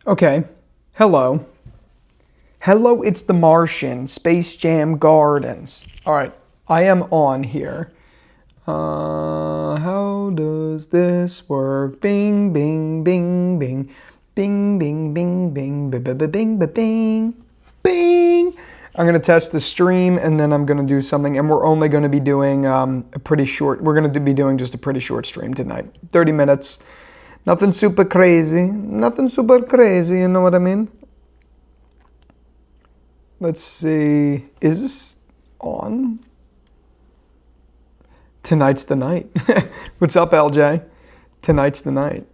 Okay. Hello. Hello, it's the Martian, Space Jam Gardens. All right, I am on here. How does this work? Bing, bing, bing, bing. Bing, bing, bing, bing, bing, bing, bing, bing, bing. Bing! I'm going to test the stream, and then I'm going to do something, and we're only going to be doing we're going to be doing just a pretty short stream tonight. 30 minutes. Nothing super crazy. Nothing super crazy, you know what I mean? Let's see. Is this on? Tonight's the night. What's up, LJ? Tonight's the night.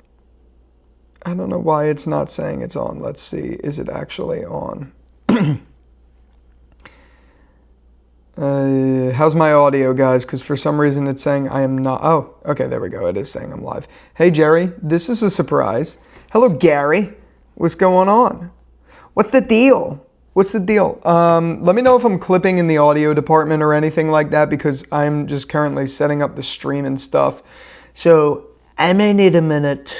I don't know why it's not saying it's on. Let's see. Is it actually on? How's my audio, guys? Because for some reason it's saying I am not. Oh, okay, there we go. It is saying I'm live. Hey, Jerry, this is a surprise. Hello, Gary. What's going on? What's the deal? What's the deal? Let me know if I'm clipping in the audio department or anything like that, because I'm just currently setting up the stream and stuff. So I may need a minute.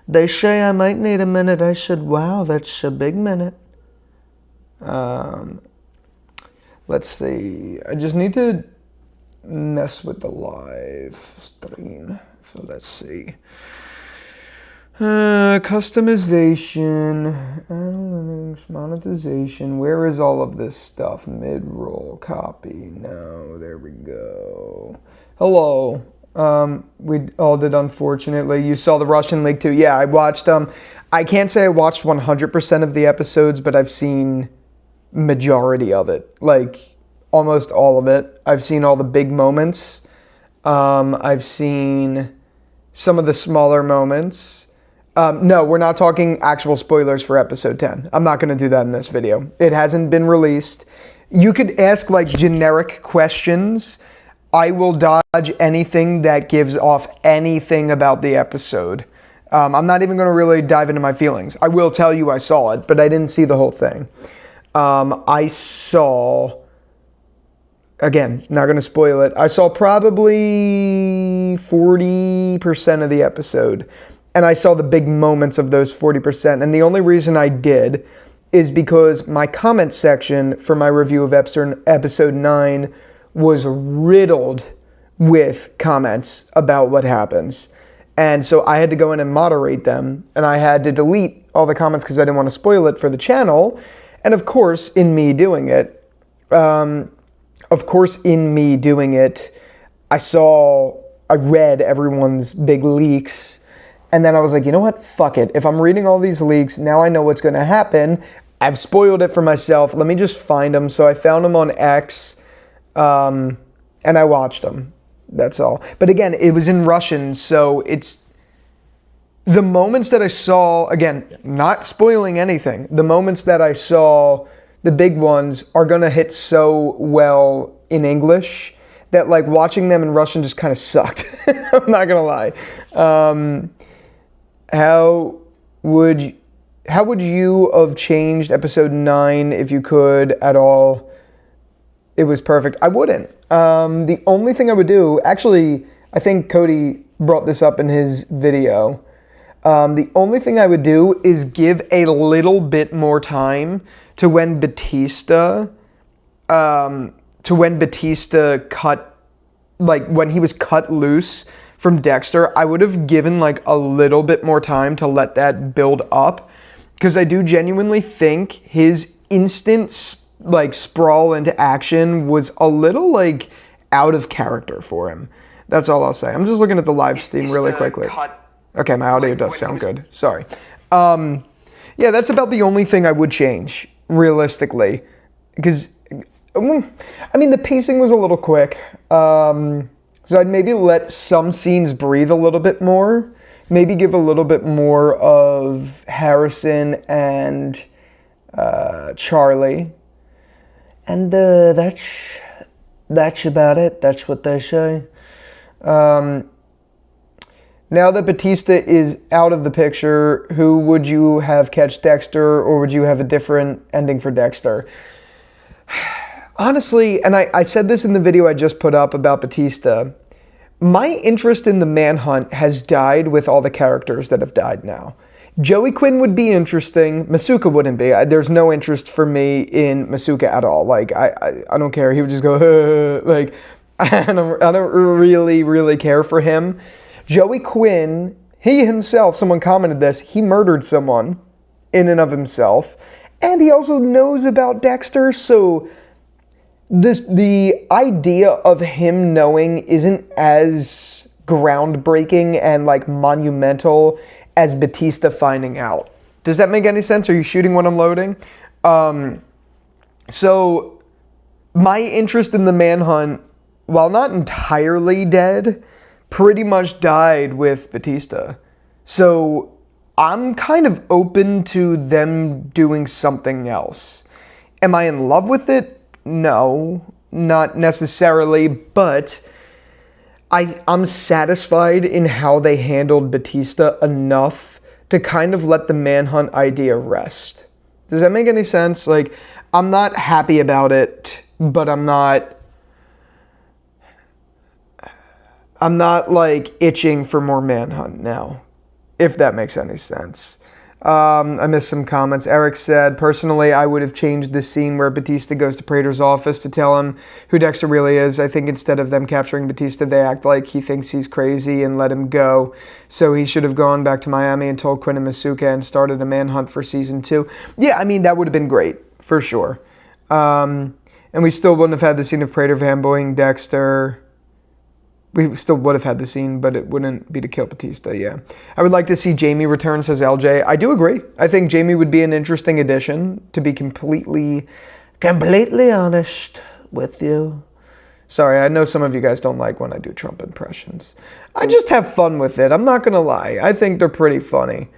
They say I might need a minute. I said, wow, that's a big minute. Let's see. I just need to mess with the live stream. So let's see. Customization, analytics, monetization. Where is all of this stuff? Mid-roll, copy. No, there we go. Hello. We all did, unfortunately. You saw the Russian League too. Yeah, I watched. I can't say I watched 100% of the episodes, but I've seen majority of it, like almost all of it. I've seen all the big moments. I've seen some of the smaller moments. No, we're not talking actual spoilers for episode 10. I'm not going to do that in this video. It hasn't been released. You could ask like generic questions. I will dodge anything that gives off anything about the episode. I'm not even going to really dive into my feelings. I will tell you I saw it, but I didn't see the whole thing. I saw, again, not going to spoil it, I saw probably 40% of the episode, and I saw the big moments of those 40%, and the only reason I did is because my comment section for my review of episode 9 was riddled with comments about what happens, and so I had to go in and moderate them, and I had to delete all the comments because I didn't want to spoil it for the channel. And of course, in me doing it, I read everyone's big leaks, and then I was like, you know what, fuck it. If I'm reading all these leaks, now I know what's going to happen. I've spoiled it for myself. Let me just find them. So I found them on X, and I watched them. That's all. But again, it was in Russian, so it's the moments that I saw, again, not spoiling anything, the moments that I saw, the big ones, are going to hit so well in English that like watching them in Russian just kind of sucked. I'm not going to lie. How would you have changed episode 9 if you could at all? It was perfect. I wouldn't. The only thing I would do, actually, I think Cody brought this up in his video. The only thing I would do is give a little bit more time to when Batista cut, like when he was cut loose from Dexter. I would have given like a little bit more time to let that build up, because I do genuinely think his instant like sprawl into action was a little like out of character for him. That's all I'll say. I'm just looking at the live stream really quickly. Okay, my audio does sound good. Sorry. Yeah, that's about the only thing I would change, realistically. Because, I mean, the pacing was a little quick. So I'd maybe let some scenes breathe a little bit more. Maybe give a little bit more of Harrison and Charlie. And that's about it. That's what they say. Now that Batista is out of the picture, who would you have catch Dexter, or would you have a different ending for Dexter? Honestly, and I said this in the video I just put up about Batista, my interest in the Manhunt has died with all the characters that have died now. Joey Quinn would be interesting. Masuka wouldn't be. There's no interest for me in Masuka at all. Like, I don't care. He would just go, like, I don't really care for him. Joey Quinn, he himself, someone commented this, he murdered someone in and of himself. And he also knows about Dexter, so the idea of him knowing isn't as groundbreaking and, like, monumental as Batista finding out. Does that make any sense? Are you shooting what I'm loading? So my interest in the manhunt, while not entirely dead, pretty much died with Batista. So I'm kind of open to them doing something else. Am I in love with it? No, not necessarily, but I'm satisfied in how they handled Batista enough to kind of let the manhunt idea rest. Does that make any sense? Like, I'm not happy about it, but I'm not like itching for more manhunt now, if that makes any sense. I missed some comments. Eric said, personally, I would have changed the scene where Batista goes to Prater's office to tell him who Dexter really is. I think instead of them capturing Batista, they act like he thinks he's crazy and let him go. So he should have gone back to Miami and told Quinn and Masuka and started a manhunt for season 2. Yeah, I mean, that would have been great, for sure. And we still wouldn't have had the scene of Prater fanboying Dexter. We still would have had the scene, but it wouldn't be to kill Batista, yeah. I would like to see Jamie return, says LJ. I do agree. I think Jamie would be an interesting addition, to be completely honest with you. Sorry, I know some of you guys don't like when I do Trump impressions. I just have fun with it. I'm not going to lie. I think they're pretty funny.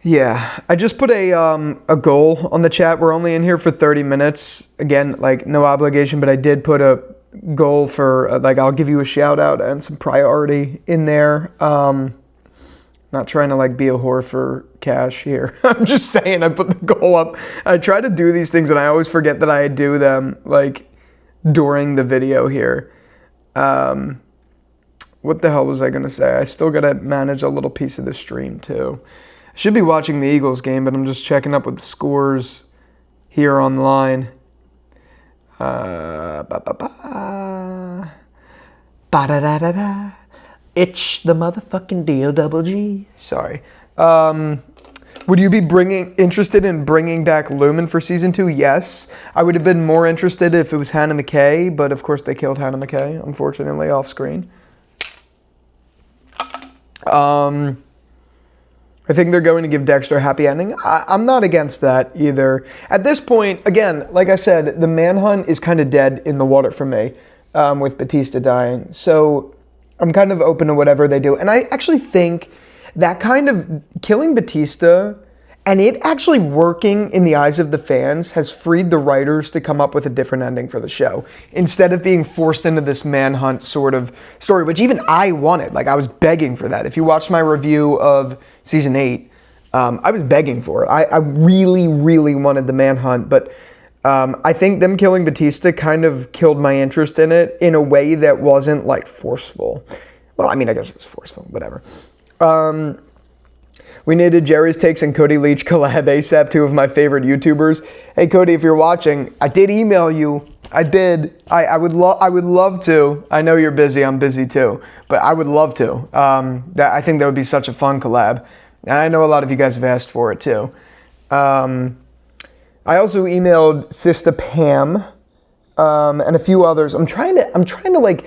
Yeah, I just put a goal on the chat. We're only in here for 30 minutes. Again, like, no obligation, but I did put a goal for, like, I'll give you a shout out and some priority in there. Not trying to, like, be a whore for cash here. I'm just saying I put the goal up. I try to do these things and I always forget that I do them, like, during the video here. What the hell was I going to say? I still got to manage a little piece of the stream, too. I should be watching the Eagles game, but I'm just checking up with the scores here online. It's the motherfucking D-O-double-G. Sorry. Would you be interested in bringing back Lumen for season 2? Yes. I would have been more interested if it was Hannah McKay, but of course they killed Hannah McKay, unfortunately, off screen. I think they're going to give Dexter a happy ending. I'm not against that either. At this point, again, like I said, the manhunt is kind of dead in the water for me, with Batista dying. So I'm kind of open to whatever they do. And I actually think that kind of killing Batista and it actually working in the eyes of the fans has freed the writers to come up with a different ending for the show, instead of being forced into this manhunt sort of story, which even I wanted. Like, I was begging for that. If you watched my review of season 8, I was begging for it. I really, really wanted the manhunt, but I think them killing Batista kind of killed my interest in it in a way that wasn't, like, forceful. Well, I mean, I guess it was forceful, whatever. We needed Jerry's Takes and Cody Leach collab ASAP, 2 of my favorite YouTubers. Hey, Cody, if you're watching, I did email you. I did. I would love to. I know you're busy. I'm busy too. But I would love to. I think that would be such a fun collab. And I know a lot of you guys have asked for it too. I also emailed Sister Pam and a few others. I'm trying to like...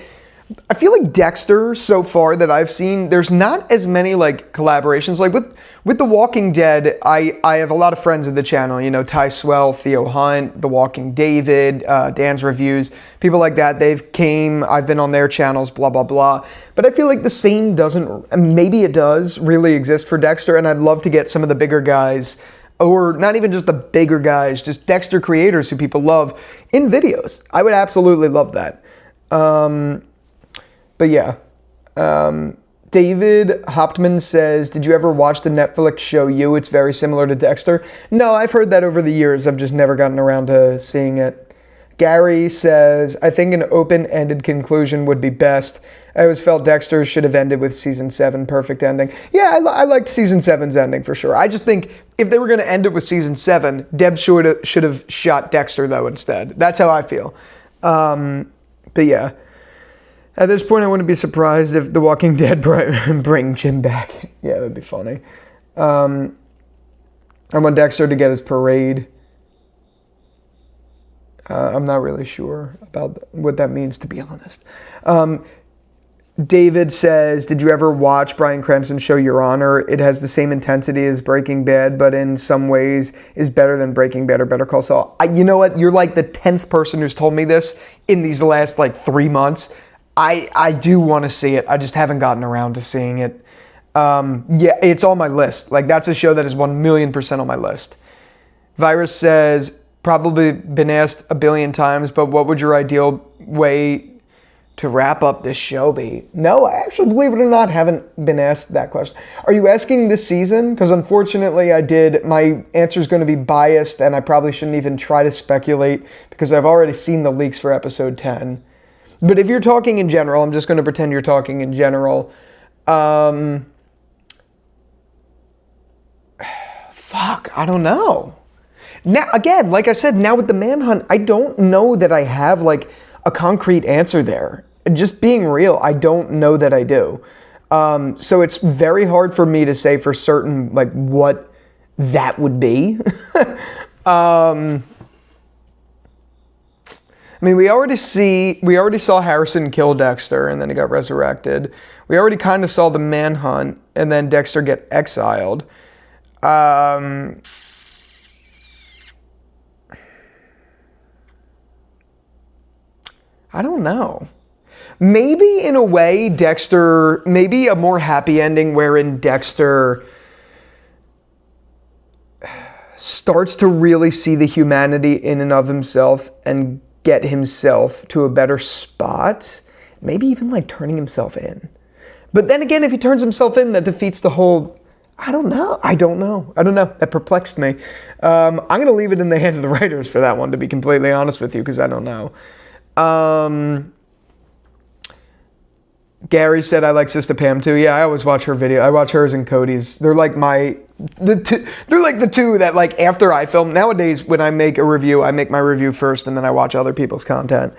I feel like Dexter, so far that I've seen, there's not as many, like, collaborations. Like, with The Walking Dead, I have a lot of friends of the channel, you know, Ty Swell, Theo Hunt, The Walking David, Dan's Reviews, people like that. I've been on their channels, blah, blah, blah. But I feel like the same doesn't, maybe it does, really exist for Dexter, and I'd love to get some of the bigger guys, or not even just the bigger guys, just Dexter creators who people love, in videos. I would absolutely love that. But yeah, David Hoptman says, did you ever watch the Netflix show You? It's very similar to Dexter. No, I've heard that over the years. I've just never gotten around to seeing it. Gary says, I think an open-ended conclusion would be best. I always felt Dexter should have ended with season 7, perfect ending. Yeah, I liked season 7's ending for sure. I just think if they were going to end it with season 7, Deb should have shot Dexter though instead. That's how I feel. But yeah, at this point I wouldn't be surprised if The Walking Dead bring Jim back. Yeah, that'd be funny. I want Dexter to get his parade. I'm not really sure about what that means, to be honest. David says, did you ever watch Bryan Cranston's show Your Honor? It has the same intensity as Breaking Bad, but in some ways is better than Breaking Bad or Better Call Saul. You know what? You're like the 10th person who's told me this in these last 3 months. I do want to see it. I just haven't gotten around to seeing it. Yeah, it's on my list. That's a show that is 1,000,000% on my list. Virus says, probably been asked a billion times, but what would your ideal way to wrap up this show be? No, I actually, believe it or not, haven't been asked that question. Are you asking this season? Because unfortunately I did. My answer is going to be biased, and I probably shouldn't even try to speculate because I've already seen the leaks for episode 10. But if you're talking in general, I'm just going to pretend you're talking in general. Fuck, I don't know. Now, again, like I said, now with the manhunt, I don't know that I have a concrete answer there. Just being real, I don't know that I do. So it's very hard for me to say for certain what that would be. I mean, we already saw Harrison kill Dexter and then he got resurrected. We already kind of saw the manhunt and then Dexter get exiled. I don't know. Maybe in a way, Dexter, maybe a more happy ending wherein Dexter starts to really see the humanity in and of himself and get himself to a better spot. Maybe even turning himself in. But then again, if he turns himself in, that defeats the whole... I don't know. That perplexed me. I'm going to leave it in the hands of the writers for that one, to be completely honest with you, because I don't know. Gary said, I like Sister Pam too. Yeah, I always watch her video. I watch hers and Cody's. They're the two that after I film. Nowadays, when I make a review, I make my review first and then I watch other people's content.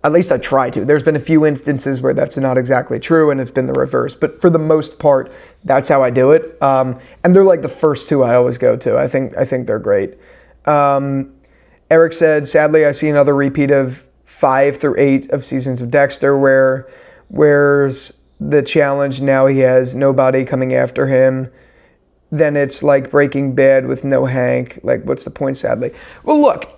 At least I try to. There's been a few instances where that's not exactly true and it's been the reverse. But for the most part, that's how I do it. And they're the first two I always go to. I think they're great. Eric said, sadly, I see another repeat of 5 through 8 of seasons of Dexter where's the challenge now he has nobody coming after him. Then it's like Breaking Bad with no Hank. What's the point, sadly? Well, look,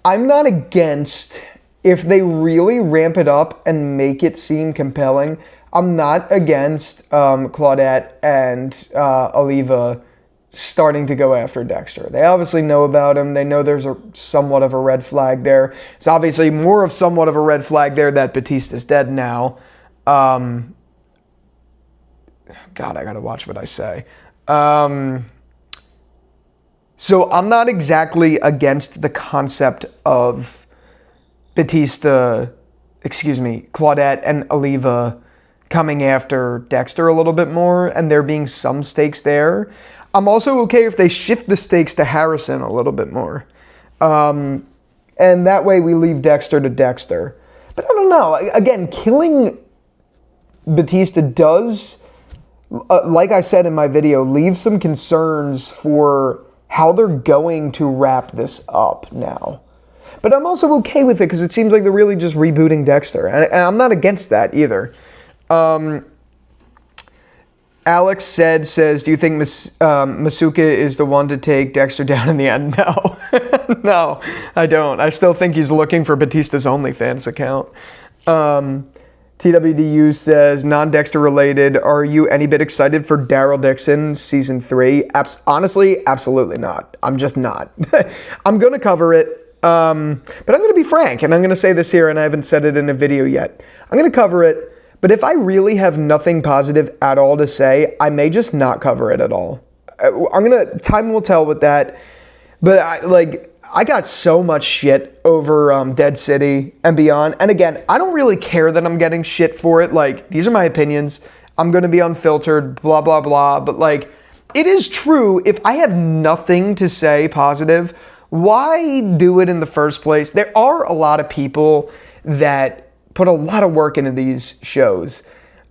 I'm not against... If they really ramp it up and make it seem compelling, I'm not against Claudette and Oliva starting to go after Dexter. They obviously know about him. They know there's somewhat of a red flag there. It's obviously more of somewhat of a red flag there that Batista's dead now. God, I gotta watch what I say. So I'm not exactly against the concept of Claudette and Oliva coming after Dexter a little bit more and there being some stakes there. I'm also okay if they shift the stakes to Harrison a little bit more. And that way we leave Dexter to Dexter. But I don't know. Again, killing Batista does, like I said in my video, leave some concerns for how they're going to wrap this up now. But I'm also okay with it because it seems like they're really just rebooting Dexter. And I'm not against that either. Alex says, do you think Masuka is the one to take Dexter down in the end? No. No, I don't. I still think he's looking for Batista's OnlyFans account. TWDU says, non-Dexter related, are you any bit excited for Daryl Dixon season 3? Honestly, absolutely not. I'm just not. I'm going to cover it. But I'm going to be frank, and I'm going to say this here, and I haven't said it in a video yet. I'm going to cover it, but if I really have nothing positive at all to say, I may just not cover it at all. Time will tell with that. But I got so much shit over Dead City and Beyond. And again, I don't really care that I'm getting shit for it. Like, these are my opinions. I'm going to be unfiltered, blah, blah, blah. But, like, it is true. If I have nothing to say positive, why do it in the first place? There are a lot of people that put a lot of work into these shows.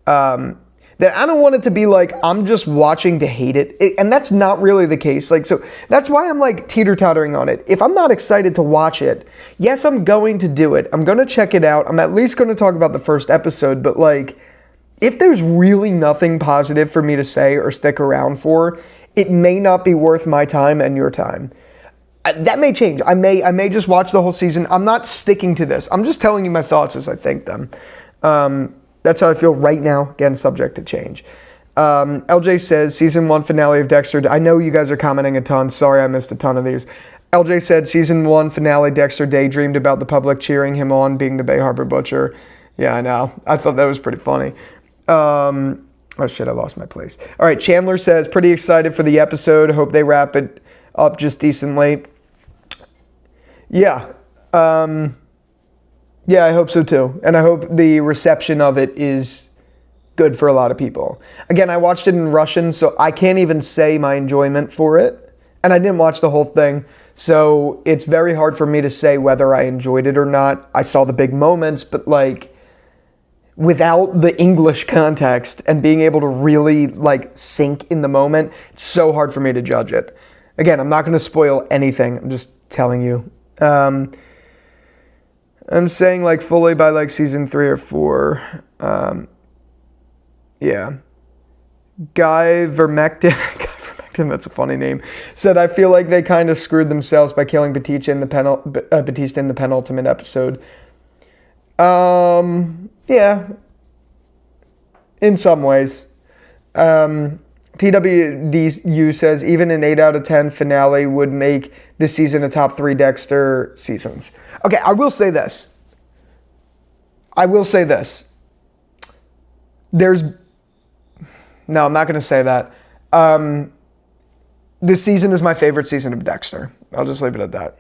That I don't want it to be like, I'm just watching to hate it. And that's not really the case. Like, so that's why I'm like teeter-tottering on it. If I'm not excited to watch it, yes, I'm going to do it. I'm going to check it out. I'm at least going to talk about the first episode. But like, if there's really nothing positive for me to say or stick around for, it may not be worth my time and your time. That may change. I may just watch the whole season. I'm not sticking to this. I'm just telling you my thoughts as I think them. That's how I feel right now. Again, subject to change. LJ says, season 1 finale of Dexter. I know you guys are commenting a ton. Sorry I missed a ton of these. LJ said, season 1 finale, Dexter daydreamed about the public cheering him on being the Bay Harbor Butcher. Yeah, I know. I thought that was pretty funny. Oh shit, I lost my place. All right, Chandler says, pretty excited for the episode. Hope they wrap it up just decently. Yeah. Yeah, I hope so too. And I hope the reception of it is good for a lot of people. Again, I watched it in Russian, so I can't even say my enjoyment for it. And I didn't watch the whole thing, so it's very hard for me to say whether I enjoyed it or not. I saw the big moments, but like, without the English context and being able to really like sink in the moment, it's so hard for me to judge it. Again, I'm not going to spoil anything. I'm just telling you. I'm saying like fully by like season 3 or 4. Yeah. Guy Vermectin, that's a funny name, said, I feel like they kind of screwed themselves by killing Batista in the penultimate episode. Yeah. In some ways. TWDU says, even an 8 out of 10 finale would make this season a top 3 Dexter seasons. Okay, I will say this. No, I'm not going to say that. This season is my favorite season of Dexter. I'll just leave it at that.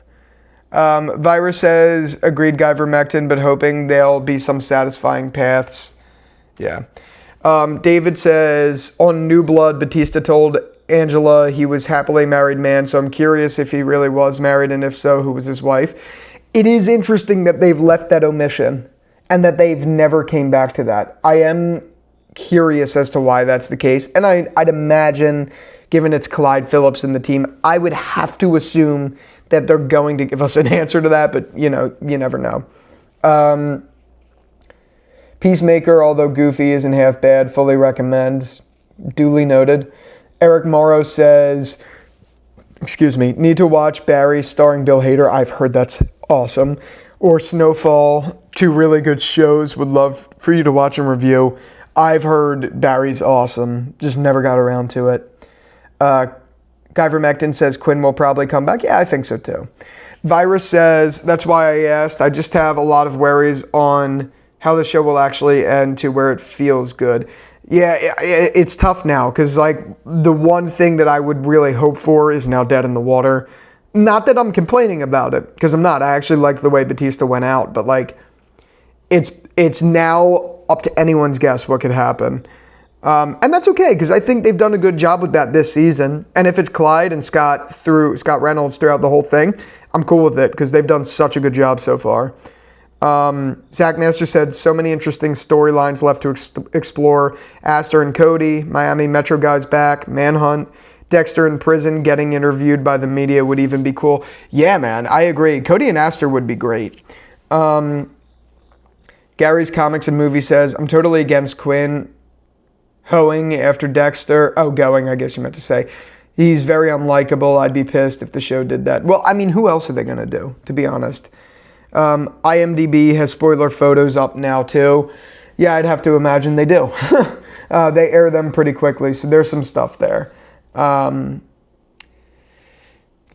Virus says, agreed Guy Vermectin, but hoping there'll be some satisfying paths. Yeah. David says, on New Blood, Batista told Angela he was happily married man, so I'm curious if he really was married, and if so, who was his wife. It is interesting that they've left that omission and that they've never came back to that. I am curious as to why that's the case, and I'd imagine, given it's Clyde Phillips in the team, I would have to assume that they're going to give us an answer to that, but, you know, you never know. Peacemaker, although goofy, isn't half bad. Fully recommend. Duly noted. Eric Morrow says, need to watch Barry starring Bill Hader. I've heard that's awesome. Or Snowfall, 2 really good shows. Would love for you to watch and review. I've heard Barry's awesome. Just never got around to it. Guy Vermectin says Quinn will probably come back. Yeah, I think so too. Virus says, that's why I asked. I just have a lot of worries on how the show will actually end to where it feels good. Yeah, it's tough now because like the one thing that I would really hope for is now dead in the water. Not that I'm complaining about it, because I'm not. I actually liked the way Batista went out, but like it's now up to anyone's guess what could happen. And that's okay, because I think they've done a good job with that this season. And if it's Clyde and Scott Reynolds throughout the whole thing, I'm cool with it, because they've done such a good job so far. Zach Master said, so many interesting storylines left to explore. Aster and Cody, Miami Metro guys back, Manhunt, Dexter in prison, getting interviewed by the media would even be cool. Yeah, man, I agree. Cody and Aster would be great. Gary's Comics and Movie says, I'm totally against Quinn hoeing after Dexter. Oh, going, I guess you meant to say. He's very unlikable. I'd be pissed if the show did that. Well, I mean, who else are they going to do, to be honest? IMDb has spoiler photos up now, too. Yeah, I'd have to imagine they do. They air them pretty quickly, so there's some stuff there.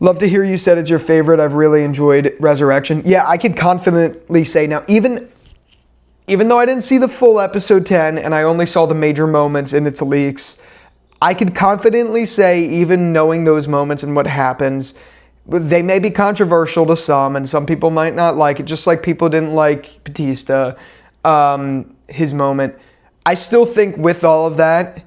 Love to hear you said it's your favorite. I've really enjoyed Resurrection. Yeah, I could confidently say now, even though I didn't see the full episode 10 and I only saw the major moments in its leaks, I could confidently say, even knowing those moments and what happens, they may be controversial to some, and some people might not like it, just like people didn't like Batista, his moment. I still think with all of that,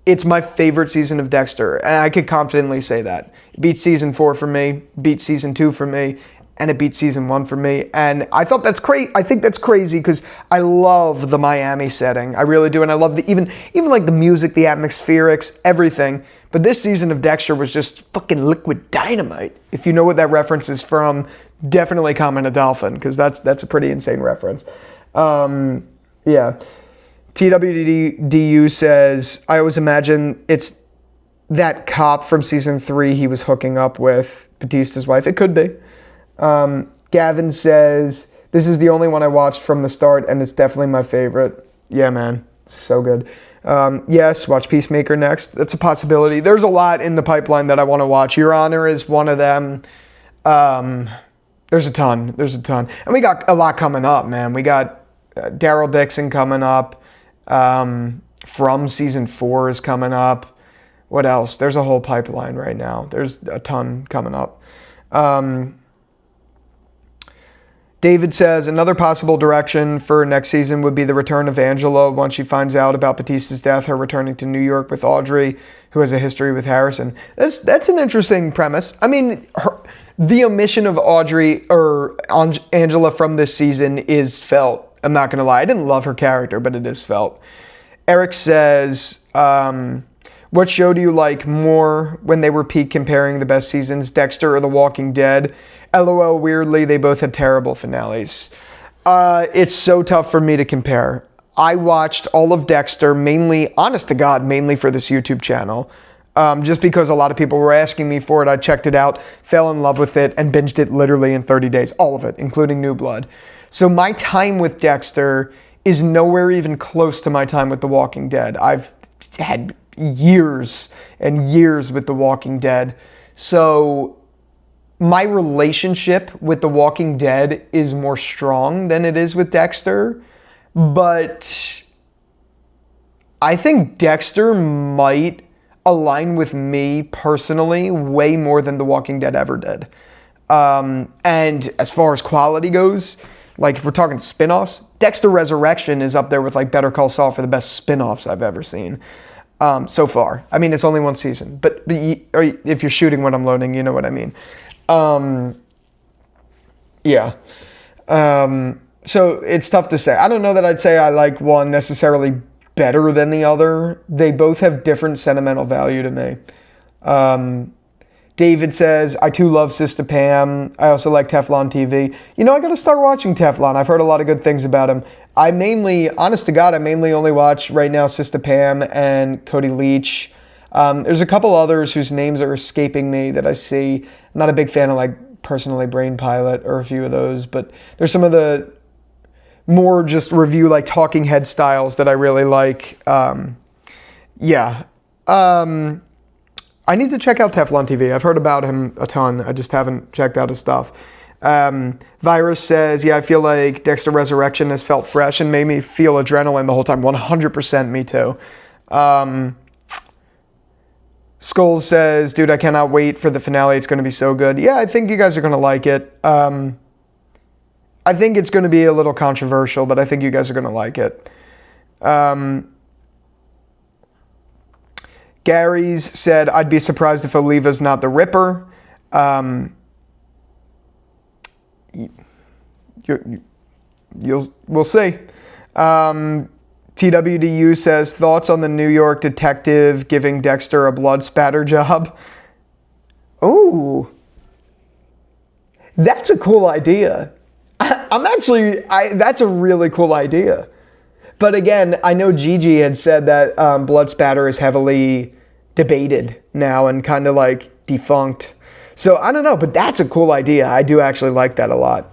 it's my favorite season of Dexter, and I could confidently say that. It beats season 4 for me, beats season 2 for me, and it beats season 1 for me. And I thought that's crazy. I think that's crazy because I love the Miami setting. I really do, and I love the even like the music, the atmospherics, everything. But this season of Dexter was just fucking liquid dynamite. If you know what that reference is from, definitely comment a dolphin because that's a pretty insane reference. Yeah. TWDU says, I always imagine it's that cop from season 3 he was hooking up with Batista's wife. It could be. Gavin says, this is the only one I watched from the start, and it's definitely my favorite. Yeah, man. So good. Yes, watch Peacemaker next. That's a possibility. There's a lot in the pipeline that I want to watch. Your Honor is one of them. There's a ton. And we got a lot coming up, man. We got Daryl Dixon coming up. From season 4 is coming up. What else? There's a whole pipeline right now. There's a ton coming up. David says, another possible direction for next season would be the return of Angela once she finds out about Batista's death, her returning to New York with Audrey, who has a history with Harrison. That's an interesting premise. I mean, the omission of Audrey or Angela from this season is felt. I'm not going to lie. I didn't love her character, but it is felt. Eric says, what show do you like more when they were peak comparing the best seasons, Dexter or The Walking Dead? LOL, weirdly, they both had terrible finales. It's so tough for me to compare. I watched all of Dexter mainly, honest to God, mainly for this YouTube channel. Just because a lot of people were asking me for it. I checked it out, fell in love with it, and binged it literally in 30 days. All of it, including New Blood. So my time with Dexter is nowhere even close to my time with The Walking Dead. I've had years and years with The Walking Dead. So my relationship with The Walking Dead is more strong than it is with Dexter. But I think Dexter might align with me personally way more than The Walking Dead ever did. And as far as quality goes, like if we're talking spin-offs, Dexter Resurrection is up there with like Better Call Saul for the best spin-offs I've ever seen so far. I mean, it's only one season, but if you're shooting what I'm loading, you know what I mean. Yeah. So it's tough to say. I don't know that I'd say I like one necessarily better than the other. They both have different sentimental value to me. David says, I too love Sister Pam. I also like Teflon TV. You know, I got to start watching Teflon. I've heard a lot of good things about him. I mainly, honest to God, I mainly only watch right now Sister Pam and Cody Leach. There's a couple others whose names are escaping me that I see. I'm not a big fan of like personally Brain Pilot or a few of those, but there's some of the more just review like talking head styles that I really like. Yeah. I need to check out Teflon TV. I've heard about him a ton. I just haven't checked out his stuff. Virus says, yeah, I feel like Dexter Resurrection has felt fresh and made me feel adrenaline the whole time. 100% me too. Skulls says, dude, I cannot wait for the finale. It's going to be so good. Yeah, I think you guys are going to like it. I think it's going to be a little controversial, but I think you guys are going to like it. Gary's said, I'd be surprised if Oliva's not the Ripper. We'll see. TWDU says, thoughts on the New York detective giving Dexter a blood spatter job? Ooh. That's a cool idea. That's a really cool idea. But again, I know Gigi had said that blood spatter is heavily debated now and kind of like defunct. So I don't know, but that's a cool idea. I do actually like that a lot.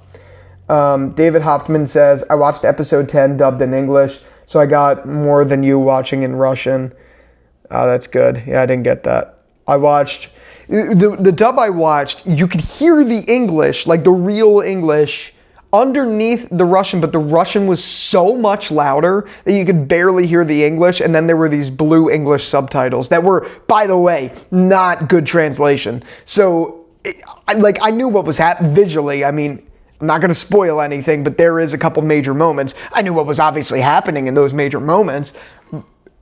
David Hoptman says, I watched episode 10 dubbed in English, so I got more than you watching in Russian. Oh, that's good. Yeah, I didn't get that. I watched, the dub I watched, you could hear the English, like the real English, underneath the Russian, but the Russian was so much louder that you could barely hear the English, and then there were these blue English subtitles that were, by the way, not good translation. So I knew what was happening visually. I mean, I'm not going to spoil anything, but there is a couple major moments. I knew what was obviously happening in those major moments.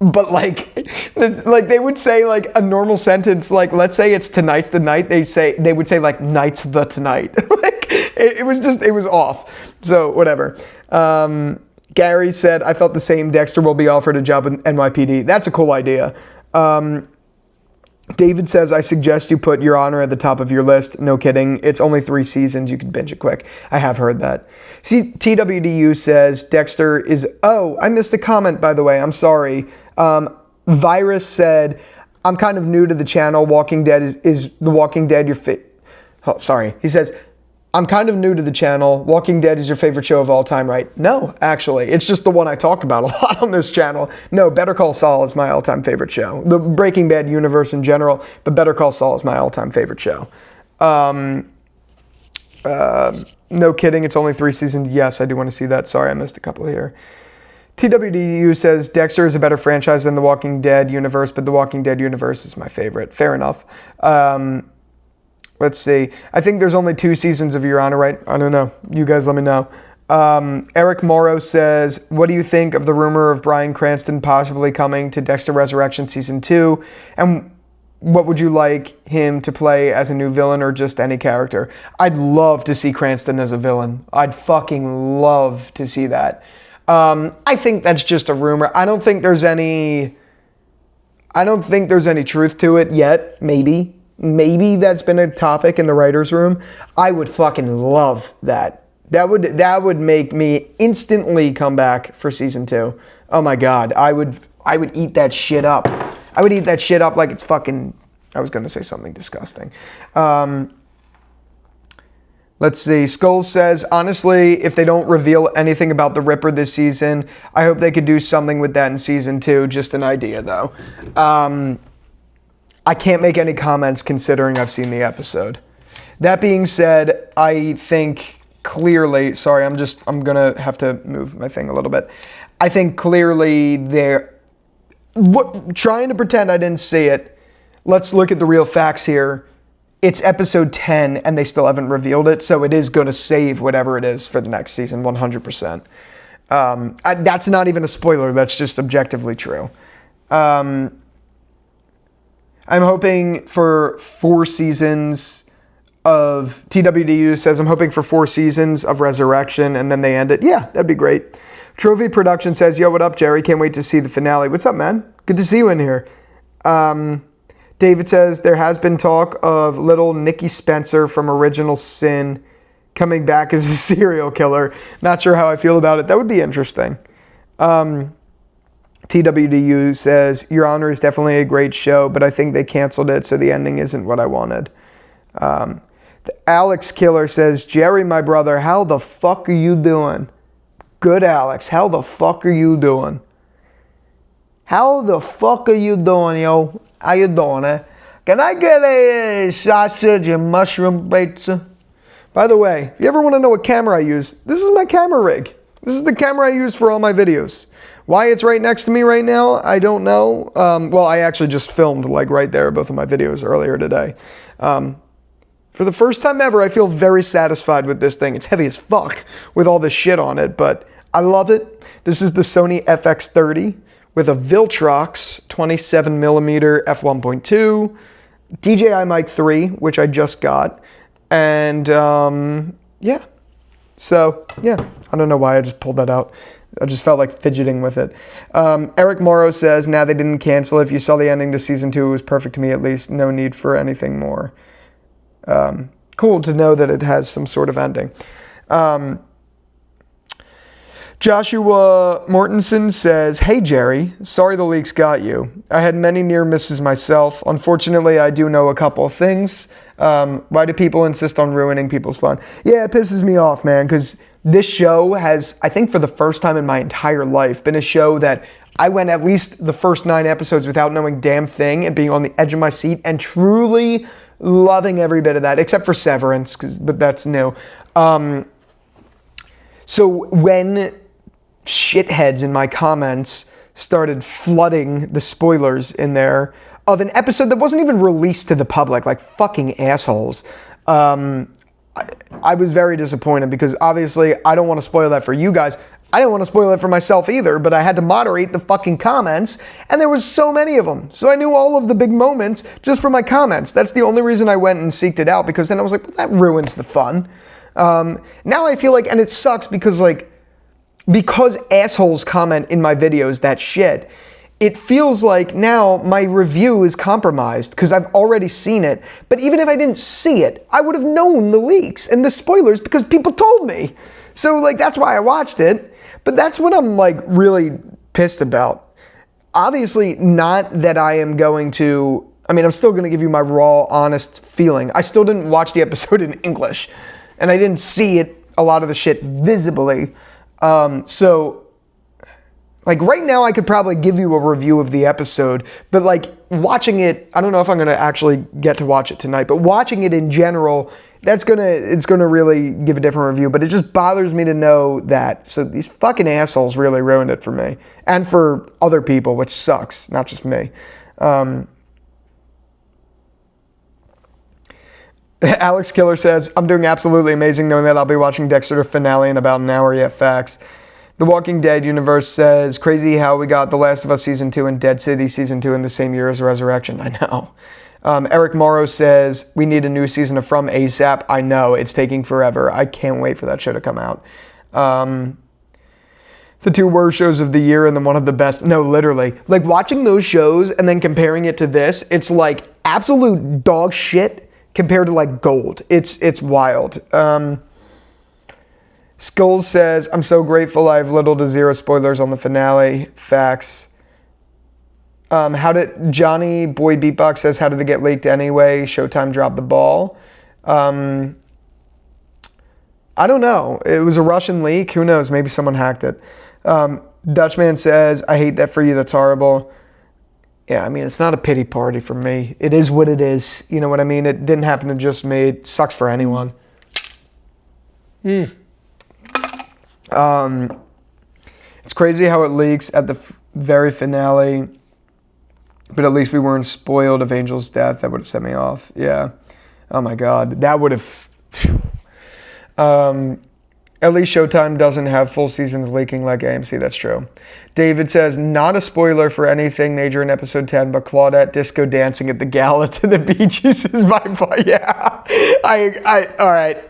But like they would say like a normal sentence, like let's say it's tonight's the night, they would say like night's the tonight. Like it was off. So whatever. Gary said, I thought the same. Dexter will be offered a job with NYPD. That's a cool idea. David says, I suggest you put Your Honor at the top of your list. No kidding. It's only 3 seasons. You can binge it quick. I have heard that. See, TWDU says Dexter is... Oh, I missed a comment, by the way. I'm sorry. Virus said, I'm kind of new to the channel. Walking Dead is The Walking Dead your Oh, sorry. He says, I'm kind of new to the channel. Walking Dead is your favorite show of all time, right? No, actually. It's just the one I talk about a lot on this channel. No, Better Call Saul is my all-time favorite show. The Breaking Bad universe in general, but Better Call Saul is my all-time favorite show. No kidding, it's only 3 seasons. Yes, I do want to see that. Sorry, I missed a couple here. TWDU says, Dexter is a better franchise than The Walking Dead universe, but The Walking Dead universe is my favorite. Fair enough. Let's see. I think there's only 2 seasons of Your Honor, right? I don't know. You guys let me know. Eric Morrow says, what do you think of the rumor of Bryan Cranston possibly coming to Dexter Resurrection Season 2? And what would you like him to play as a new villain or just any character? I'd love to see Cranston as a villain. I'd fucking love to see that. I think that's just a rumor. I don't think there's any truth to it yet. Maybe that's been a topic in the writer's room. I would fucking love that. That would make me instantly come back for season 2. Oh my God. I would eat that shit up. I would eat that shit up like it's fucking... I was going to say something disgusting. Let's see. Skulls says, honestly, if they don't reveal anything about the Ripper this season, I hope they could do something with that in season 2. Just an idea, though. I can't make any comments considering I've seen the episode. That being said, I think clearly... Sorry, I'm going to have to move my thing a little bit. I think clearly they're... trying to pretend I didn't see it. Let's look at the real facts here. It's episode 10 and they still haven't revealed it, so it is going to save whatever it is for the next season, 100%. That's not even a spoiler. That's just objectively true. I'm hoping for 4 seasons of... TWDU says, I'm hoping for 4 seasons of Resurrection, and then they end it. Yeah, that'd be great. Trophy Production says, yo, what up, Jerry? Can't wait to see the finale. What's up, man? Good to see you in here. David says, there has been talk of little Nikki Spencer from Original Sin coming back as a serial killer. Not sure how I feel about it. That would be interesting. TWDU says, Your Honor is definitely a great show, but I think they canceled it, so the ending isn't what I wanted. The Alex Killer says, Jerry, my brother, how the fuck are you doing? Good, Alex. How the fuck are you doing? How the fuck are you doing, yo? How you doing, eh? Can I get a sausage and mushroom pizza? By the way, if you ever want to know what camera I use, this is my camera rig. This is the camera I use for all my videos. Why it's right next to me right now, I don't know. Well, I actually just filmed like right there both of my videos earlier today. For the first time ever, I feel very satisfied with this thing. It's heavy as fuck with all this shit on it, but I love it. This is the Sony FX30 with a Viltrox 27mm f1.2, DJI Mic 3, which I just got, and yeah. So, yeah, I don't know why I just pulled that out. I just felt like fidgeting with it. Eric Morrow says, nah, they didn't cancel. If you saw the ending to season 2, it was perfect to me at least. No need for anything more. Cool to know that it has some sort of ending. Joshua Mortensen says, hey, Jerry, sorry the leaks got you. I had many near misses myself. Unfortunately, I do know a couple of things. Why do people insist on ruining people's fun? Yeah, it pisses me off, man, because this show has, I think for the first time in my entire life, been a show that I went at least the first 9 episodes without knowing damn thing and being on the edge of my seat and truly loving every bit of that, except for Severance, but that's new. So when shitheads in my comments started flooding the spoilers in there of an episode that wasn't even released to the public, like fucking assholes, I was very disappointed because obviously I don't want to spoil that for you guys. I didn't want to spoil it for myself either, but I had to moderate the fucking comments, and there was so many of them. So I knew all of the big moments just from my comments. That's the only reason I went and seeked it out, because then I was like, well, that ruins the fun. Now I feel like, and it sucks because assholes comment in my videos that shit, it feels like now my review is compromised because I've already seen it. But even if I didn't see it, I would have known the leaks and the spoilers because people told me. So like, that's why I watched it. But that's what I'm like really pissed about. Obviously not that I am going to, I mean, I'm still going to give you my raw, honest feeling. I still didn't watch the episode in English and I didn't see it, a lot of the shit visibly. So like right now I could probably give you a review of the episode, but like watching it, I don't know if I'm going to actually get to watch it tonight, but watching it in general, it's gonna really give a different review, but it just bothers me to know that. So these fucking assholes really ruined it for me and for other people, which sucks, not just me. Alex Killer says, I'm doing absolutely amazing knowing that I'll be watching Dexter finale in about an hour. Yeah, facts. The Walking Dead universe says, crazy how we got The Last of Us Season 2 and Dead City Season 2 in the same year as Resurrection. I know. Eric Morrow says, we need a new season of From ASAP. I know, it's taking forever. I can't wait for that show to come out. The 2 worst shows of the year and then one of the best. No, literally. Like watching those shows and then comparing it to this, it's like absolute dog shit compared to like gold. It's wild. Skulls says, I'm so grateful I have little to zero spoilers on the finale. Facts. How did Johnny Boy Beatbox says, how did it get leaked anyway? Showtime dropped the ball. I don't know. It was a Russian leak. Who knows? Maybe someone hacked it. Dutchman says, I hate that for you. That's horrible. Yeah, I mean, it's not a pity party for me. It is what it is. You know what I mean? It didn't happen to just me. It sucks for anyone. It's crazy how it leaks at the very finale. But at least we weren't spoiled of Angel's death. That would have set me off. Yeah. Oh my God. That would have. At least Showtime doesn't have full seasons leaking like AMC. That's true. David says, not a spoiler for anything major in episode 10, but Claudette disco dancing at the gala to the Bee Gees is by far. Yeah. All right.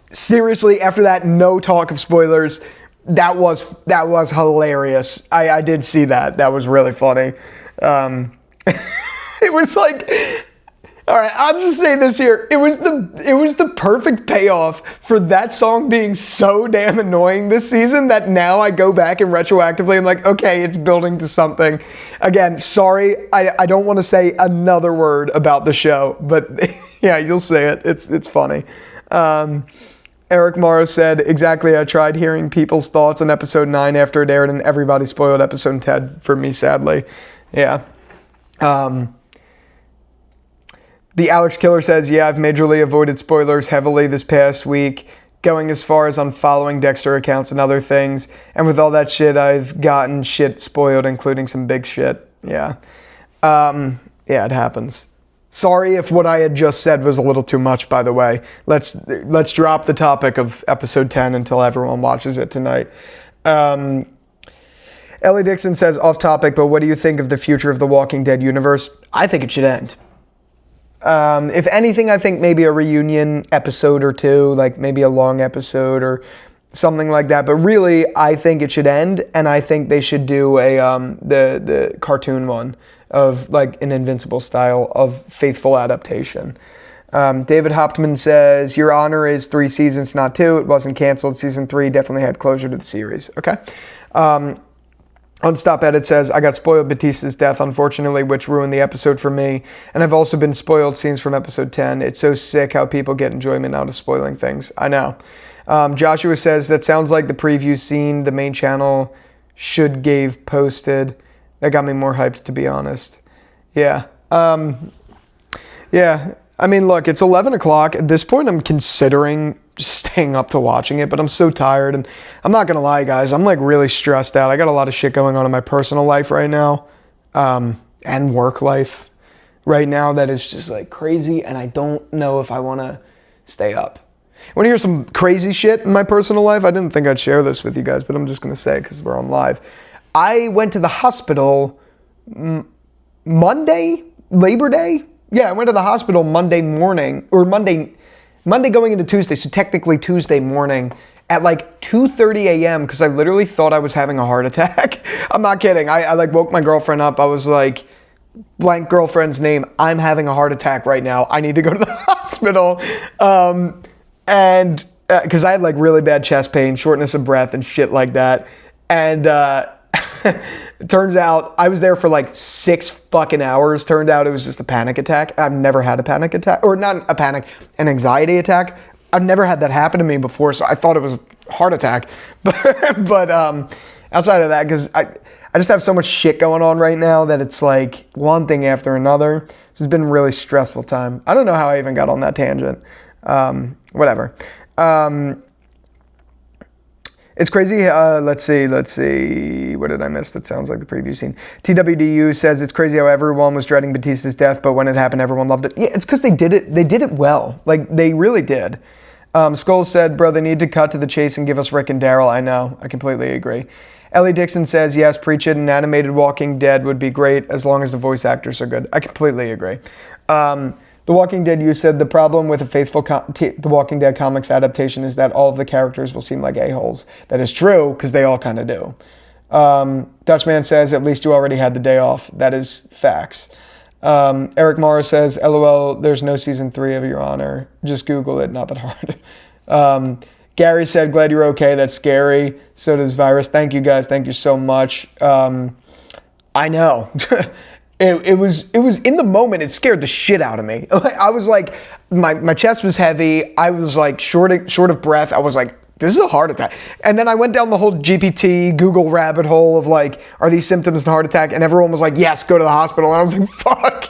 Seriously, after that, no talk of spoilers. That was hilarious. I did see that. That was really funny. It was like, all right, I'll just say this here. It was the perfect payoff for that song being so damn annoying this season that now I go back and retroactively I'm like, okay, it's building to something. Again, sorry, I don't want to say another word about the show, but yeah, you'll say it. It's funny. Eric Morrow said, exactly, I tried hearing people's thoughts on episode 9 after it aired and everybody spoiled episode 10 for me, sadly. Yeah. The Alex Killer says, yeah, I've majorly avoided spoilers heavily this past week, going as far as unfollowing Dexter accounts and other things. And with all that shit, I've gotten shit spoiled, including some big shit. Yeah. Yeah, it happens. Sorry if what I had just said was a little too much, by the way. Let's drop the topic of episode 10 until everyone watches it tonight. Ellie Dixon says, off topic, but what do you think of the future of the Walking Dead universe? I think it should end. If anything, I think maybe a reunion episode or two, like maybe a long episode or something like that. But really, I think it should end, and I think they should do the cartoon one of like an Invincible style of faithful adaptation. David Hoptman says, Your Honor is 3 seasons, not 2. It wasn't canceled. Season 3 definitely had closure to the series. Okay. Unstop Edit says, I got spoiled Batista's death, unfortunately, which ruined the episode for me. And I've also been spoiled scenes from episode 10. It's so sick how people get enjoyment out of spoiling things. I know. Joshua says, that sounds like the preview scene the main channel should gave posted. That got me more hyped, to be honest. Yeah. Yeah. I mean, look, it's 11 o'clock. At this point, I'm considering just staying up to watching it, but I'm so tired. And I'm not going to lie, guys. I'm like really stressed out. I got a lot of shit going on in my personal life right now, and work life right now that is just like crazy. And I don't know if I want to stay up. Want to hear some crazy shit in my personal life? I didn't think I'd share this with you guys, but I'm just going to say because we're on live. I went to the hospital Monday, Labor Day? Yeah, I went to the hospital Monday morning, or Monday going into Tuesday, so technically Tuesday morning at like 2:30 a.m. because I literally thought I was having a heart attack. I'm not kidding. I like woke my girlfriend up. I was like, blank girlfriend's name, I'm having a heart attack right now. I need to go to the hospital. And because I had like really bad chest pain, shortness of breath and shit like that. And it turns out I was there for like 6 fucking hours. Turned out it was just a panic attack. I've never had a panic attack, or not a panic, an anxiety attack. I've never had that happen to me before, so I thought it was a heart attack. But outside of that, because I just have so much shit going on right now that it's like one thing after another. It's been a really stressful time. I don't know how I even got on that tangent. Whatever. It's crazy. Let's see. What did I miss? That sounds like the preview scene. TWDU says it's crazy how everyone was dreading Batista's death, but when it happened, everyone loved it. Yeah, it's because they did it. They did it well. Like they really did. Skull said, "Bro, they need to cut to the chase and give us Rick and Daryl." I know. I completely agree. Ellie Dixon says, "Yes, preach it. An animated Walking Dead would be great as long as the voice actors are good." I completely agree. The Walking Dead, you said the problem with a faithful The Walking Dead comics adaptation is that all of the characters will seem like a-holes. That is true, because they all kind of do. Dutchman says, at least you already had the day off. That is facts. Eric Morris says, LOL, there's no season 3 of Your Honor. Just Google it, not that hard. Gary said, glad you're okay. That's scary. So does Virus. Thank you, guys. Thank you so much. I know. It was in the moment, it scared the shit out of me. I was like, my chest was heavy. I was like short of breath. I was like, this is a heart attack. And then I went down the whole GPT, Google rabbit hole of like, are these symptoms of a heart attack? And everyone was like, yes, go to the hospital. And I was like, fuck.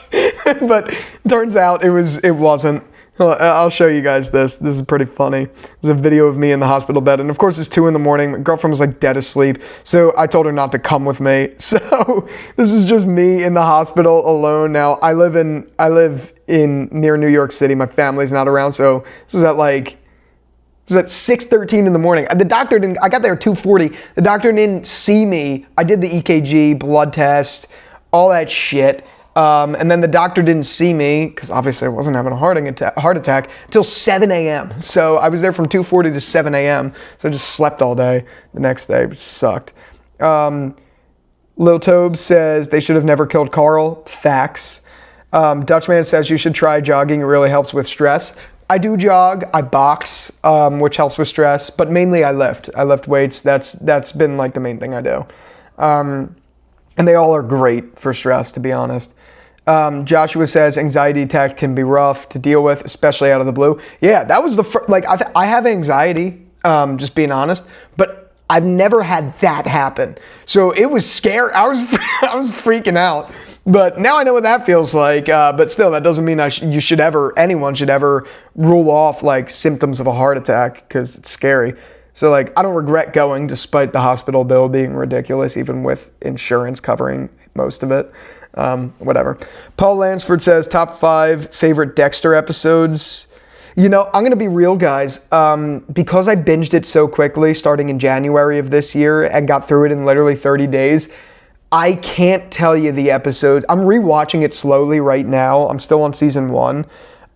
But turns out it wasn't. I'll show you guys this. This is pretty funny. There's a video of me in the hospital bed. And of course it's 2 a.m. My girlfriend was like dead asleep. So I told her not to come with me. So this is just me in the hospital alone. Now I live in near New York City. My family's not around. So this was at 6:13 in the morning. The doctor I got there at 2:40. The doctor didn't see me. I did the EKG, blood test, all that shit. And then the doctor didn't see me, because obviously I wasn't having a heart attack, until 7 a.m. So I was there from 2:40 to 7 a.m. So I just slept all day the next day, which sucked. Lil Tobe says they should have never killed Carl. Facts. Dutchman says you should try jogging. It really helps with stress. I do jog. I box, which helps with stress. But mainly I lift. I lift weights. That's been like the main thing I do. And they all are great for stress, to be honest. Joshua says anxiety attacks can be rough to deal with, especially out of the blue. Yeah, that was I have anxiety, just being honest, but I've never had that happen. So it was scary. I was freaking out. But now I know what that feels like. But still, that doesn't mean anyone should ever rule off like symptoms of a heart attack, because it's scary. So like, I don't regret going despite the hospital bill being ridiculous, even with insurance covering most of it. Whatever. Paul Lansford says top 5 favorite Dexter episodes. You know, I'm going to be real, guys. Because I binged it so quickly starting in January of this year and got through it in literally 30 days, I can't tell you the episodes. I'm rewatching it slowly right now. I'm still on season 1.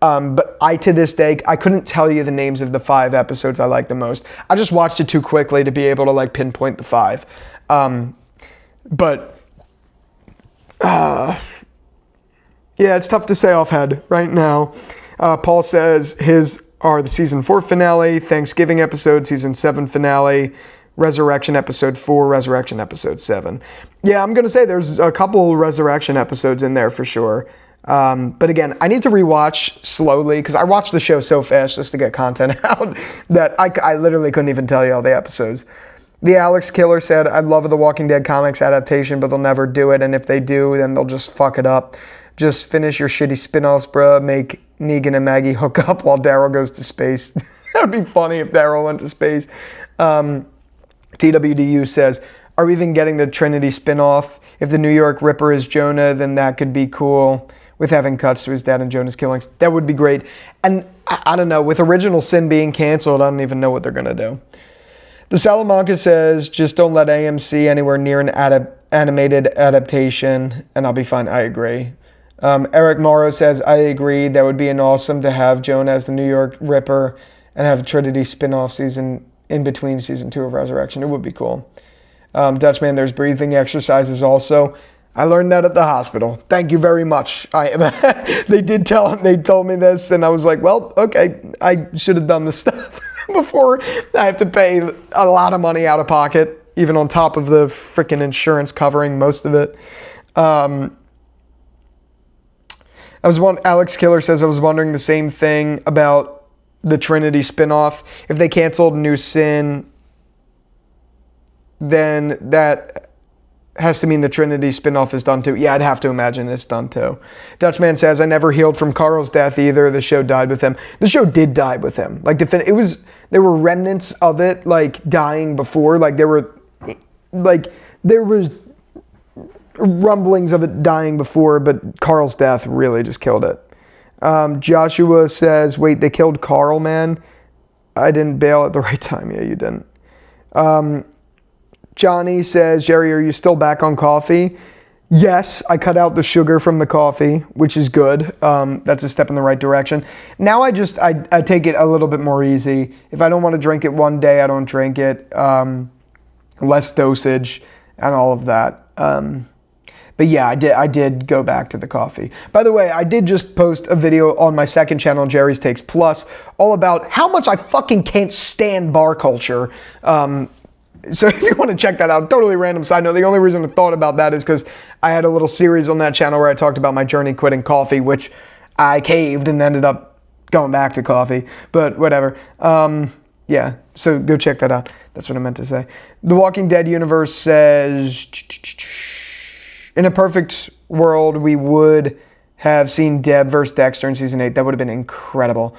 But to this day, I couldn't tell you the names of the 5 episodes I like the most. I just watched it too quickly to be able to like pinpoint the 5. Yeah, it's tough to say offhand right now. Paul says his are the season 4 finale, Thanksgiving episode, season 7 finale, Resurrection episode 4, Resurrection episode 7. Yeah, I'm going to say there's a couple Resurrection episodes in there for sure. But again, I need to rewatch slowly because I watched the show so fast just to get content out that I literally couldn't even tell you all the episodes. The Alex Killer said, I love the Walking Dead comics adaptation, but they'll never do it. And if they do, then they'll just fuck it up. Just finish your shitty spin-offs, bruh. Make Negan and Maggie hook up while Daryl goes to space. That would be funny if Daryl went to space. TWDU says, are we even getting the Trinity spin-off? If the New York Ripper is Jonah, then that could be cool. with having cuts to his dad and Jonah's killings. That would be great. And I don't know, with Original Sin being canceled, I don't even know what they're going to do. The Salamanca says, just don't let AMC anywhere near an animated adaptation, and I'll be fine. I agree. Eric Morrow says, I agree. That would be an awesome to have Jonah as the New York Ripper and have a Trinity spin-off season in between season 2 of Resurrection. It would be cool. Dutchman, there's breathing exercises also. I learned that at the hospital. Thank you very much. They told me this, and I was like, well, okay, I should have done this stuff before I have to pay a lot of money out of pocket, even on top of the freaking insurance covering most of it. Alex Killer says, I was wondering the same thing about the Trinity spinoff. If they canceled New Sin, then that has to mean the Trinity spinoff is done too. Yeah, I'd have to imagine it's done too. Dutchman says, I never healed from Carl's death either. The show died with him. The show did die with him. Like, there were remnants of it, like, dying before. Like, there was rumblings of it dying before, but Carl's death really just killed it. Joshua says, wait, they killed Carl, man? I didn't bail at the right time. Yeah, you didn't. Johnny says, Jerry, are you still back on coffee? Yes, I cut out the sugar from the coffee, which is good. That's a step in the right direction. Now I take it a little bit more easy. If I don't want to drink it one day, I don't drink it. Less dosage and all of that. But yeah, I did go back to the coffee. By the way, I did just post a video on my second channel, Jerry's Takes Plus, all about how much I fucking can't stand bar culture. So if you want to check that out, totally random side note. The only reason I thought about that is because I had a little series on that channel where I talked about my journey quitting coffee, which I caved and ended up going back to coffee. But whatever. Yeah, so go check that out. That's what I meant to say. The Walking Dead universe says, in a perfect world, we would have seen Deb versus Dexter in season 8. That would have been incredible.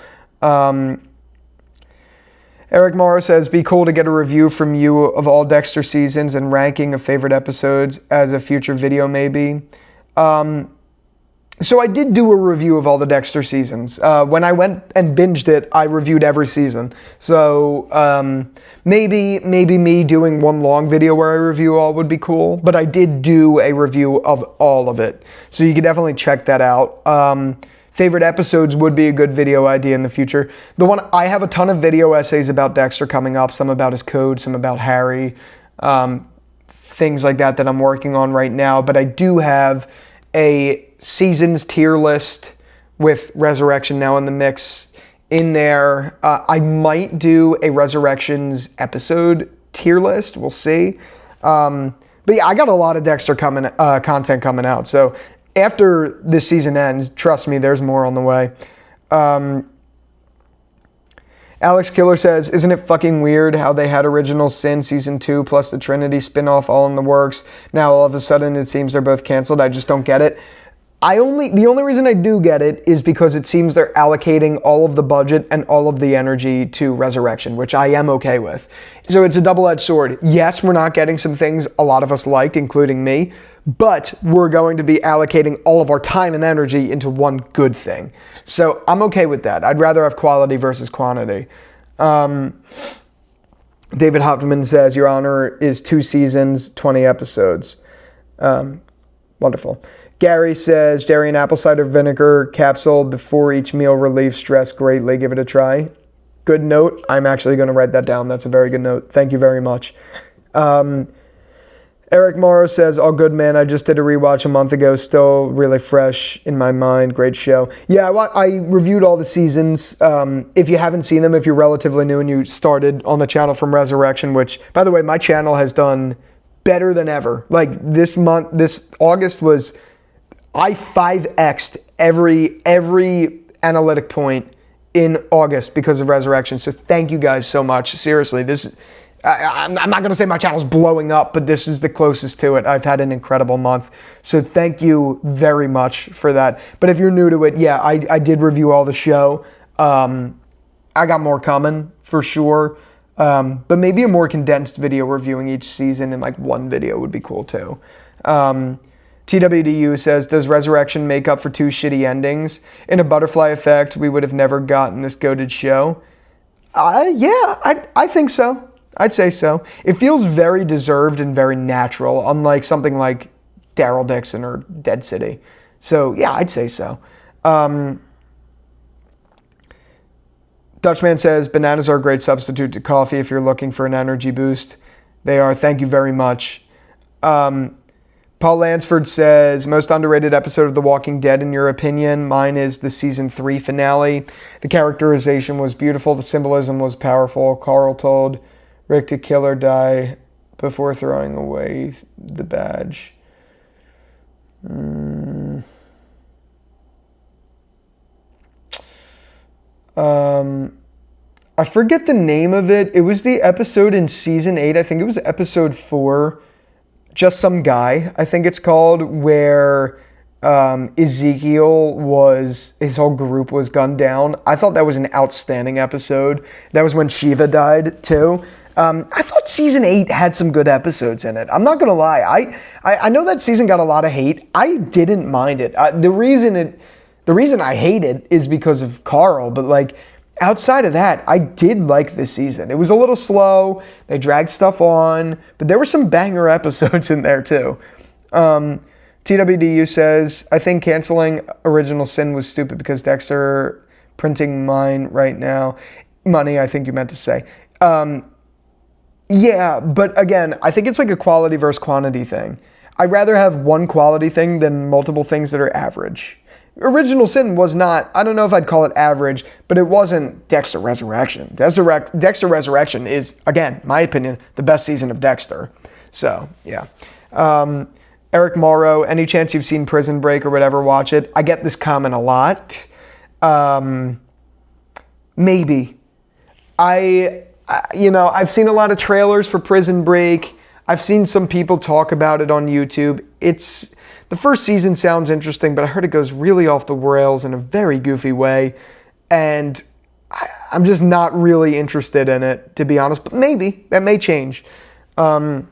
Eric Morrow says, be cool to get a review from you of all Dexter seasons and ranking of favorite episodes as a future video maybe. So I did do a review of all the Dexter seasons. When I went and binged it, I reviewed every season. So maybe me doing one long video where I review all would be cool. But I did do a review of all of it. So you can definitely check that out. Favorite episodes would be a good video idea in the future. I have a ton of video essays about Dexter coming up, some about his code, some about Harry, things like that I'm working on right now. But I do have a seasons tier list with Resurrection now in the mix in there. I might do a Resurrections episode tier list. We'll see. But yeah, I got a lot of Dexter content coming out. So after this season ends, trust me, there's more on the way. Alex Killer says, isn't it fucking weird how they had Original Sin Season 2 plus the Trinity spinoff all in the works? Now all of a sudden it seems they're both canceled. I just don't get it. The only reason I do get it is because it seems they're allocating all of the budget and all of the energy to Resurrection, which I am okay with. So it's a double-edged sword. Yes, we're not getting some things a lot of us liked, including me, but we're going to be allocating all of our time and energy into one good thing. So I'm okay with that. I'd rather have quality versus quantity. David Hopman says, Your Honor is 2 seasons, 20 episodes. Wonderful. Gary says, Jerry, an apple cider vinegar capsule before each meal relieves stress greatly. Give it a try. Good note. I'm actually going to write that down. That's a very good note. Thank you very much. Eric Morrow says, all good, man. I just did a rewatch a month ago. Still really fresh in my mind. Great show. Yeah, I reviewed all the seasons. If you haven't seen them, if you're relatively new and you started on the channel from Resurrection, which, by the way, my channel has done better than ever. Like this August was, I 5x'd every analytic point in August because of Resurrection. So thank you guys so much. Seriously, I'm not going to say my channel's blowing up, but this is the closest to it. I've had an incredible month. So thank you very much for that. But if you're new to it, yeah, I did review all the show. I got more coming for sure. But maybe a more condensed video reviewing each season in like one video would be cool too. TWDU says, does Resurrection make up for 2 shitty endings? In a butterfly effect, we would have never gotten this goated show. I think so. I'd say so. It feels very deserved and very natural, unlike something like Daryl Dixon or Dead City. So, yeah, I'd say so. Dutchman says, bananas are a great substitute to coffee if you're looking for an energy boost. They are. Thank you very much. Paul Lansford says, most underrated episode of The Walking Dead in your opinion? Mine is the season 3 finale. The characterization was beautiful. The symbolism was powerful. Carl told Rick to kill or die before throwing away the badge. I forget the name of it. It was the episode in season 8. I think it was episode 4. Just Some Guy, I think it's called, where Ezekiel his whole group was gunned down. I thought that was an outstanding episode. That was when Shiva died, too. I thought season 8 had some good episodes in it. I'm not going to lie. I know that season got a lot of hate. I didn't mind it. The reason I hate it is because of Carl, but like, outside of that, I did like this season. It was a little slow. They dragged stuff on, but there were some banger episodes in there too. TWDU says, I think canceling Original Sin was stupid because Dexter printing money, I think you meant to say. Yeah, but again, I think it's like a quality versus quantity thing. I'd rather have one quality thing than multiple things that are average. Original Sin was not, I don't know if I'd call it average, but it wasn't Dexter Resurrection. Dexter Resurrection is, again, my opinion, the best season of Dexter. So, yeah. Eric Morrow, any chance you've seen Prison Break or whatever, watch it. I get this comment a lot. Maybe. I've seen a lot of trailers for Prison Break. I've seen some people talk about it on YouTube. The first season sounds interesting, but I heard it goes really off the rails in a very goofy way. And I'm just not really interested in it, to be honest. But maybe. That may change. Dutchman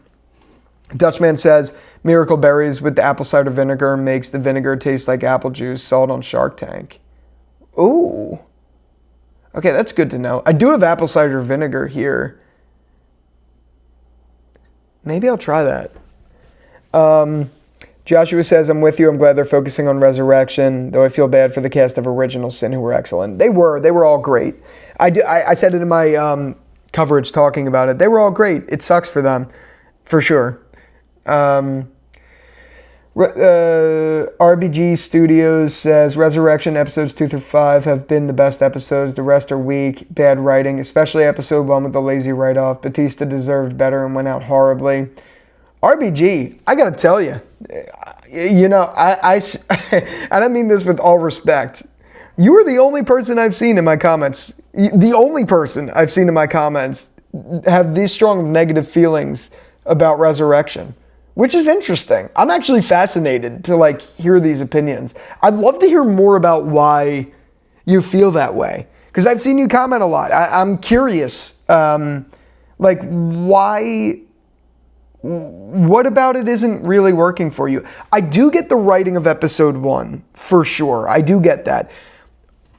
says, Miracle Berries with the apple cider vinegar makes the vinegar taste like apple juice. Saw it on Shark Tank. Ooh. Okay, that's good to know. I do have apple cider vinegar here. Maybe I'll try that. Joshua says, I'm with you. I'm glad they're focusing on Resurrection, though I feel bad for the cast of Original Sin who were excellent. They were all great. I said it in my coverage talking about it. They were all great. It sucks for them, for sure. RBG Studios says, Resurrection episodes 2 through 5 have been the best episodes. The rest are weak, bad writing, especially episode 1 with the lazy write-off. Batista deserved better and went out horribly. RBG, I gotta tell you, I don't mean this with all respect. You are the only person I've seen in my comments, the only person I've seen in my comments have these strong negative feelings about Resurrection, which is interesting. I'm actually fascinated to hear these opinions. I'd love to hear more about why you feel that way, because I've seen you comment a lot. I'm curious, why... What about it isn't really working for you? I do get the writing of episode 1, for sure. I do get that.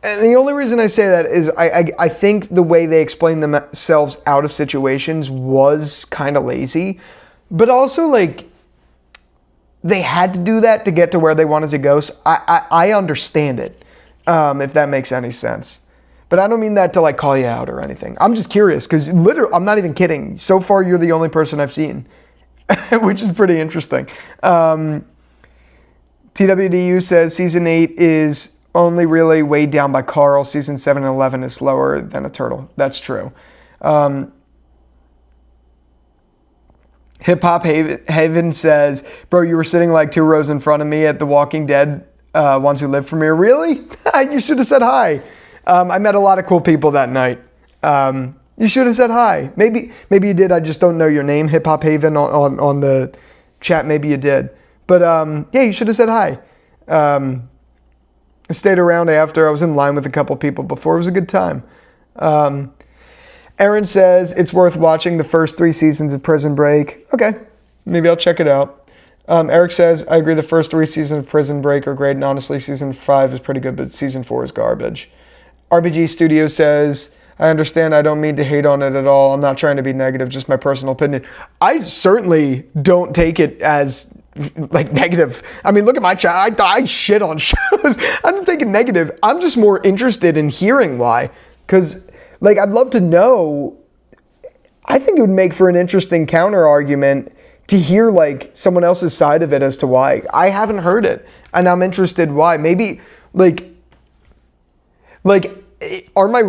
And the only reason I say that is I think the way they explain themselves out of situations was kind of lazy. But also, they had to do that to get to where they wanted to go. So I understand it, if that makes any sense. But I don't mean that to call you out or anything. I'm just curious, because literally, I'm not even kidding. So far, you're the only person I've seen. Which is pretty interesting. TWDU says season 8 is only really weighed down by Carl. Season 7 and 11 is slower than a turtle. That's true. Hip Hop Haven says, bro, you were sitting 2 rows in front of me at The Walking Dead Ones Who Live premiere. Really? You should have said hi. I met a lot of cool people that night. You should have said hi. Maybe you did. I just don't know your name. Hip Hop Haven on the chat. Maybe you did. But yeah, you should have said hi. I stayed around after. I was in line with a couple people before. It was a good time. Aaron says it's worth watching the first 3 seasons of Prison Break. Okay, maybe I'll check it out. Eric says, I agree the first 3 seasons of Prison Break are great, and honestly, season 5 is pretty good, but season 4 is garbage. RBG Studio says, I understand, I don't mean to hate on it at all. I'm not trying to be negative, just my personal opinion. I certainly don't take it as like negative. I mean, look at my channel. I shit on shows. I don't take it negative. I'm just more interested in hearing why. Because, like, I'd love to know. I think it would make for an interesting counter argument to hear, like, someone else's side of it as to why. I haven't heard it, and I'm interested why. Maybe, like are my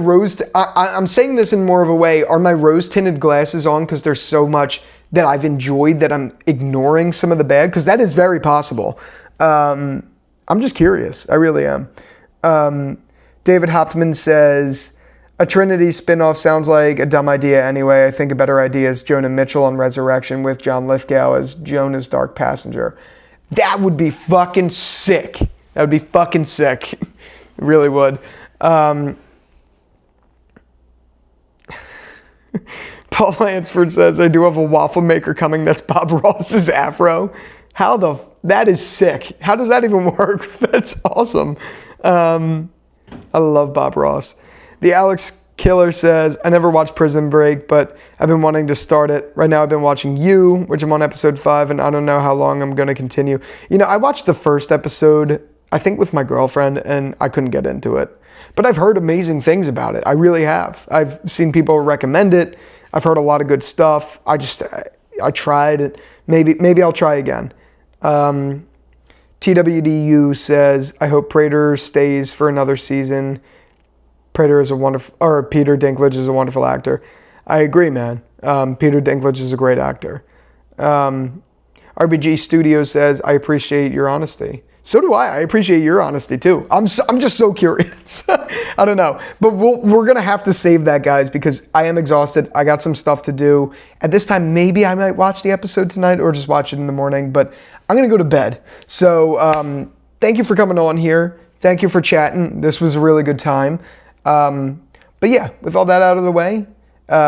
I'm saying this in more of a way, are my rose-tinted glasses on because there's so much that I've enjoyed that I'm ignoring some of the bad? Because that is very possible. I'm just curious. I really am. David Hoptman says, a Trinity spinoff sounds like a dumb idea anyway. I think a better idea is Jonah Mitchell on Resurrection with John Lithgow as Jonah's dark passenger. That would be fucking sick. That would be fucking sick. It really would. Paul Lansford says, I do have a waffle maker coming that's Bob Ross's afro. That is sick. How does that even work? That's awesome. I love Bob Ross. The Alex Killer says, I never watched Prison Break, but I've been wanting to start it. Right now I've been watching You, which I'm on episode 5, and I don't know how long I'm going to continue. You know, I watched the first episode, I think with my girlfriend, and I couldn't get into it. But I've heard amazing things about it. I really have. I've seen people recommend it. I've heard a lot of good stuff. I tried it. Maybe I'll try again. TWDU says, I hope Prater stays for another season. Peter Dinklage is a wonderful actor. I agree, man. Peter Dinklage is a great actor. RBG Studios says, I appreciate your honesty. So do I. I appreciate your honesty too. I'm just so curious. I don't know. But we're going to have to save that, guys, because I am exhausted. I got some stuff to do. At this time, maybe I might watch the episode tonight or just watch it in the morning. But I'm going to go to bed. So thank you for coming on here. Thank you for chatting. This was a really good time. But yeah, with all that out of the way,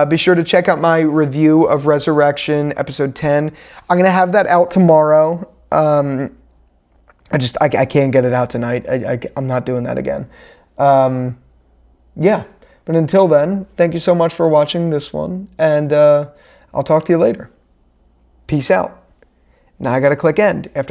be sure to check out my review of Resurrection, episode 10. I'm going to have that out tomorrow. I can't get it out tonight. I'm not doing that again. Yeah, but until then, thank you so much for watching this one, and I'll talk to you later. Peace out. Now I got to click end after